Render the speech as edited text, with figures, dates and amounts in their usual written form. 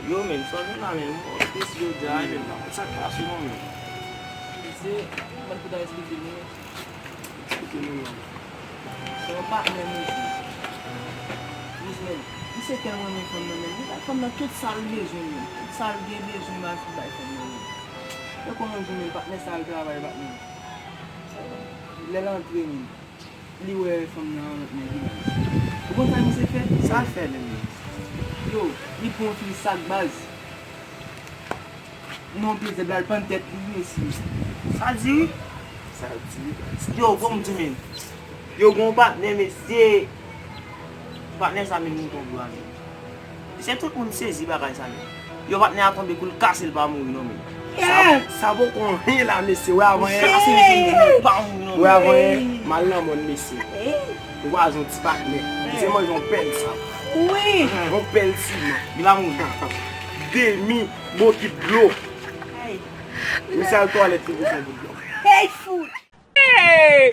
Yo men, so nou la men, mwen pis yo djay men, nan sa klasyon nou men. Se, man pou ta explike nou. Explike nou nan. Se yon partner nou si. Dis men, di se ken mwen men fom nan men, di la fom nan tout sal bejoun men. Tout sal gen bejoun man fom da fom nan men. Yo konon joun men, partner sal travay bat men. Le lan tre men. Li we fom nan men di men. Ou kon tan mi se fe? Sa fe le men. Yo, li pon fi sak baz. Non pi se blal pan tet li si. Sa di? Sa di. Yo, kom di men. Yo gon partner men, se partner sa men moun kon gwa men. Se tout moun sezi bagay sa men. Yo partner a tombe koul kase l pa moun non men. Sa bo kon rin la mesi, we avan Kase l pa moun non we men. avan mal nan mon mesi. We azon ti partner. Se man yon pel sa. Oui! Yon pel si man. Bila moun. Demi, mo ki blo. Hey! Misal toalet ki blo. Hey food! Hey!